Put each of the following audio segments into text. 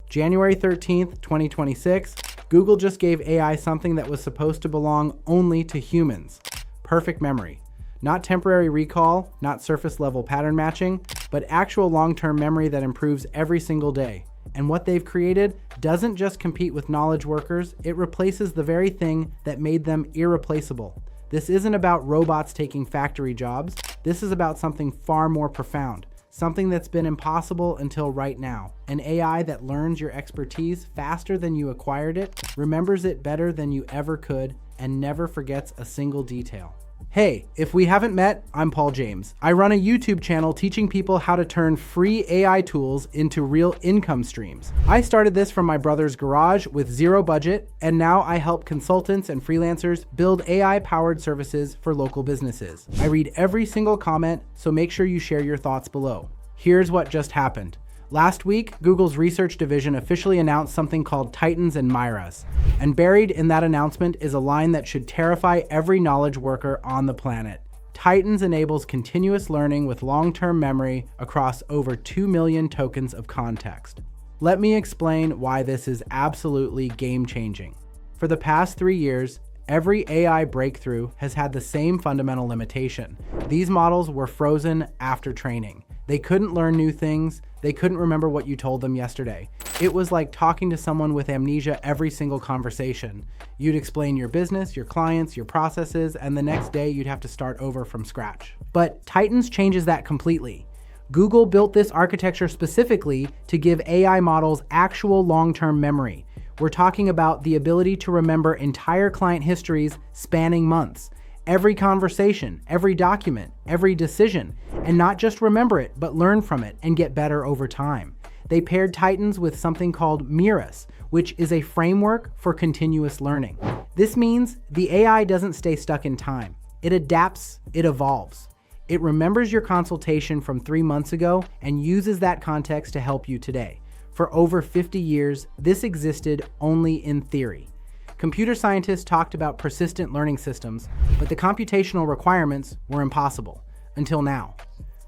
January 13th, 2026, Google just gave AI something that was supposed to belong only to humans. Perfect memory. Not temporary recall, not surface level pattern matching, but actual long-term memory that improves every single day. And what they've created doesn't just compete with knowledge workers, it replaces the very thing that made them irreplaceable. This isn't about robots taking factory jobs. This is about something far more profound. Something that's been impossible until right now. An AI that learns your expertise faster than you acquired it, remembers it better than you ever could, and never forgets a single detail. Hey, if we haven't met, I'm Paul James. I run a YouTube channel teaching people how to turn free AI tools into real income streams. I started this from my brother's garage with zero budget, and now I help consultants and freelancers build AI-powered services for local businesses. I read every single comment, so make sure you share your thoughts below. Here's what just happened. Last week, Google's research division officially announced something called Titans and MIRAS. And buried in that announcement is a line that should terrify every knowledge worker on the planet. Titans enables continuous learning with long-term memory across over 2 million tokens of context. Let me explain why this is absolutely game-changing. For the past 3 years, every AI breakthrough has had the same fundamental limitation. These models were frozen after training. They couldn't learn new things. They couldn't remember what you told them yesterday. It was like talking to someone with amnesia every single conversation. You'd explain your business, your clients, your processes, and the next day you'd have to start over from scratch. But Titans changes that completely. Google built this architecture specifically to give AI models actual long-term memory. We're talking about the ability to remember entire client histories spanning months. Every conversation, every document, every decision, and not just remember it, but learn from it and get better over time. They paired Titans with something called MIRAS, which is a framework for continuous learning. This means the AI doesn't stay stuck in time. It adapts, it evolves. It remembers your consultation from 3 months ago and uses that context to help you today. For over 50 years, this existed only in theory. Computer scientists talked about persistent learning systems, but the computational requirements were impossible, until now.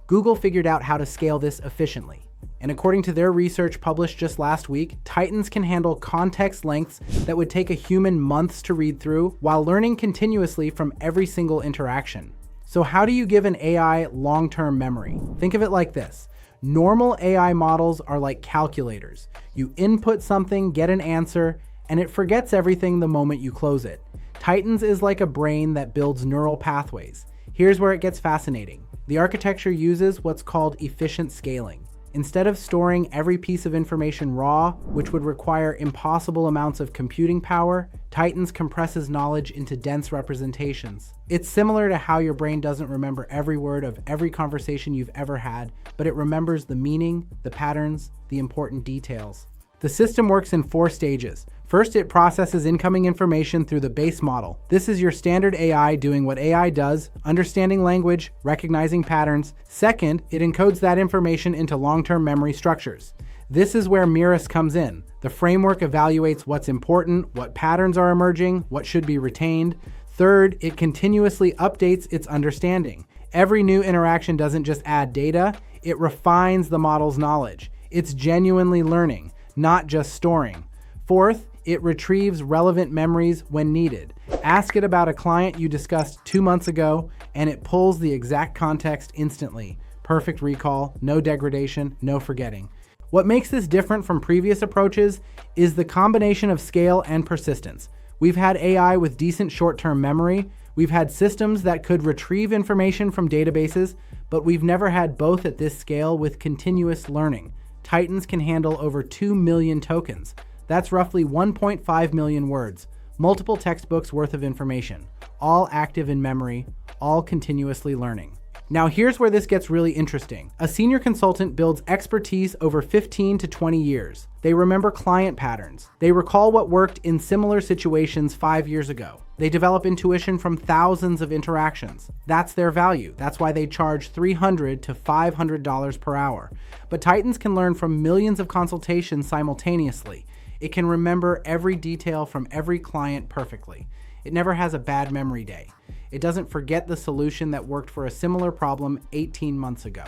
Google figured out how to scale this efficiently. And according to their research published just last week, Titans can handle context lengths that would take a human months to read through while learning continuously from every single interaction. So how do you give an AI long-term memory? Think of it like this. Normal AI models are like calculators. You input something, get an answer, and it forgets everything the moment you close it. Titans is like a brain that builds neural pathways. Here's where it gets fascinating. The architecture uses what's called efficient scaling. Instead of storing every piece of information raw, which would require impossible amounts of computing power, Titans compresses knowledge into dense representations. It's similar to how your brain doesn't remember every word of every conversation you've ever had, but it remembers the meaning, the patterns, the important details. The system works in 4 stages. First, it processes incoming information through the base model. This is your standard AI doing what AI does, understanding language, recognizing patterns. Second, it encodes that information into long-term memory structures. This is where MIRAS comes in. The framework evaluates what's important, what patterns are emerging, what should be retained. Third, it continuously updates its understanding. Every new interaction doesn't just add data, it refines the model's knowledge. It's genuinely learning, not just storing. Fourth, it retrieves relevant memories when needed. Ask it about a client you discussed 2 months ago, and it pulls the exact context instantly. Perfect recall, no degradation, no forgetting. What makes this different from previous approaches is the combination of scale and persistence. We've had AI with decent short-term memory. We've had systems that could retrieve information from databases, but we've never had both at this scale with continuous learning. Titans can handle over 2 million tokens. That's roughly 1.5 million words, multiple textbooks worth of information, all active in memory, all continuously learning. Now here's where this gets really interesting. A senior consultant builds expertise over 15 to 20 years. They remember client patterns. They recall what worked in similar situations 5 years ago. They develop intuition from thousands of interactions. That's their value. That's why they charge $300 to $500 per hour. But Titans can learn from millions of consultations simultaneously. It can remember every detail from every client perfectly. It never has a bad memory day. It doesn't forget the solution that worked for a similar problem 18 months ago.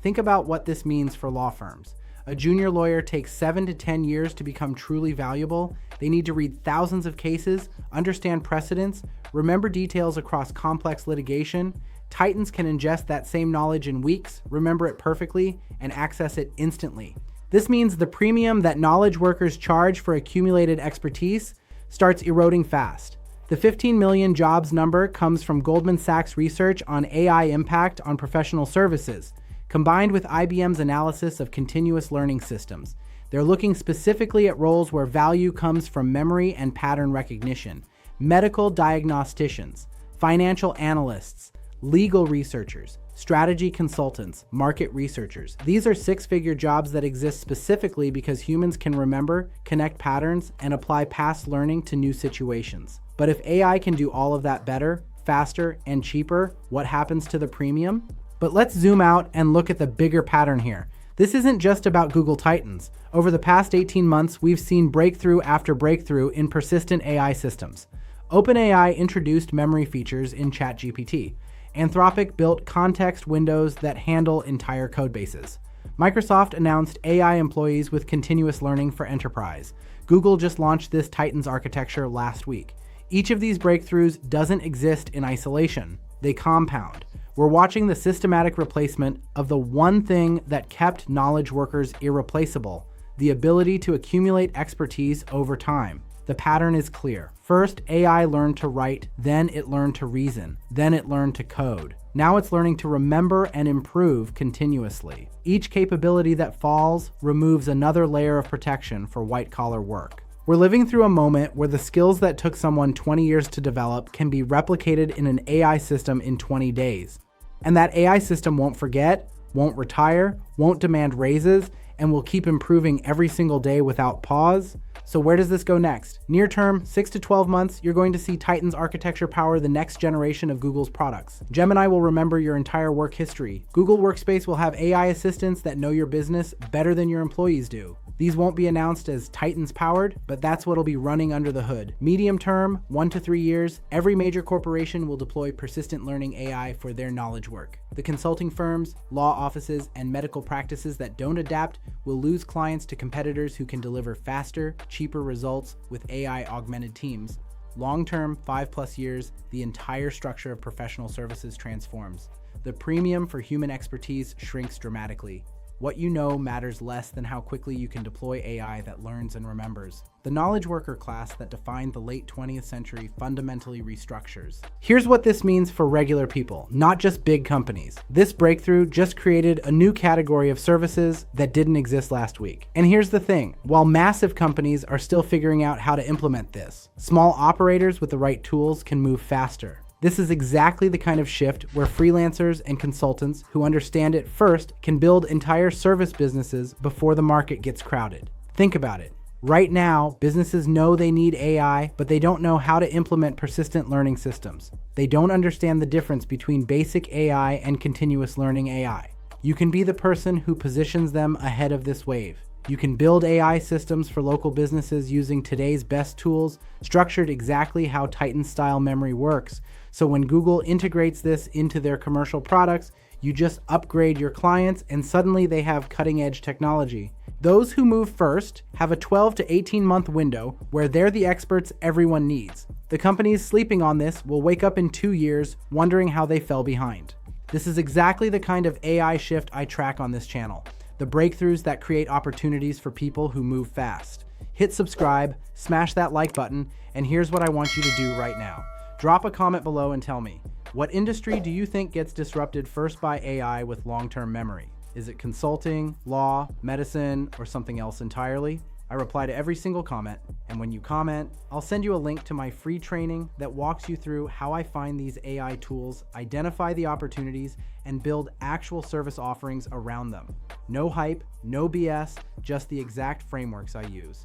Think about what this means for law firms. A junior lawyer takes 7 to 10 years to become truly valuable. They need to read thousands of cases, understand precedents, remember details across complex litigation. Titans can ingest that same knowledge in weeks, remember it perfectly, and access it instantly. This means the premium that knowledge workers charge for accumulated expertise starts eroding fast. The 15 million jobs number comes from Goldman Sachs research on AI impact on professional services, combined with IBM's analysis of continuous learning systems. They're looking specifically at roles where value comes from memory and pattern recognition: medical diagnosticians, financial analysts, legal researchers, strategy consultants, market researchers. These are six-figure jobs that exist specifically because humans can remember, connect patterns, and apply past learning to new situations. But if AI can do all of that better, faster, and cheaper, what happens to the premium? But let's zoom out and look at the bigger pattern here. This isn't just about Google Titans. Over the past 18 months, we've seen breakthrough after breakthrough in persistent AI systems. OpenAI introduced memory features in ChatGPT. Anthropic built context windows that handle entire codebases. Microsoft announced AI employees with continuous learning for enterprise. Google just launched this Titans architecture last week. Each of these breakthroughs doesn't exist in isolation. They compound. We're watching the systematic replacement of the one thing that kept knowledge workers irreplaceable: the ability to accumulate expertise over time. The pattern is clear. First, AI learned to write, then it learned to reason, then it learned to code. Now it's learning to remember and improve continuously. Each capability that falls removes another layer of protection for white-collar work. We're living through a moment where the skills that took someone 20 years to develop can be replicated in an AI system in 20 days. And that AI system won't forget, won't retire, won't demand raises, and will keep improving every single day without pause. So where does this go next? Near term, 6 to 12 months, you're going to see Titans architecture power the next generation of Google's products. Gemini will remember your entire work history. Google Workspace will have AI assistants that know your business better than your employees do. These won't be announced as Titans powered, but that's what'll be running under the hood. Medium term, 1 to 3 years, every major corporation will deploy persistent learning AI for their knowledge work. The consulting firms, law offices, and medical practices that don't adapt will lose clients to competitors who can deliver faster, cheaper results with AI-augmented teams. Long-term, 5+ years, the entire structure of professional services transforms. The premium for human expertise shrinks dramatically. What you know matters less than how quickly you can deploy AI that learns and remembers. The knowledge worker class that defined the late 20th century fundamentally restructures. Here's what this means for regular people, not just big companies. This breakthrough just created a new category of services that didn't exist last week. And here's the thing, while massive companies are still figuring out how to implement this, small operators with the right tools can move faster. This is exactly the kind of shift where freelancers and consultants who understand it first can build entire service businesses before the market gets crowded. Think about it. Right now, businesses know they need AI, but they don't know how to implement persistent learning systems. They don't understand the difference between basic AI and continuous learning AI. You can be the person who positions them ahead of this wave. You can build AI systems for local businesses using today's best tools, structured exactly how Titan-style memory works. So when Google integrates this into their commercial products, you just upgrade your clients and suddenly they have cutting-edge technology. Those who move first have a 12 to 18-month window where they're the experts everyone needs. The companies sleeping on this will wake up in 2 years wondering how they fell behind. This is exactly the kind of AI shift I track on this channel. The breakthroughs that create opportunities for people who move fast. Hit subscribe, smash that like button, and here's what I want you to do right now. Drop a comment below and tell me, what industry do you think gets disrupted first by AI with long-term memory? Is it consulting, law, medicine, or something else entirely? I reply to every single comment, and when you comment, I'll send you a link to my free training that walks you through how I find these AI tools, identify the opportunities, and build actual service offerings around them. No hype, no BS, just the exact frameworks I use.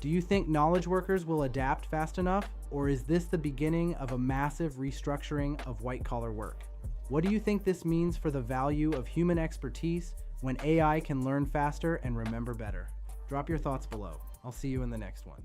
Do you think knowledge workers will adapt fast enough, or is this the beginning of a massive restructuring of white-collar work? What do you think this means for the value of human expertise when AI can learn faster and remember better? Drop your thoughts below. I'll see you in the next one.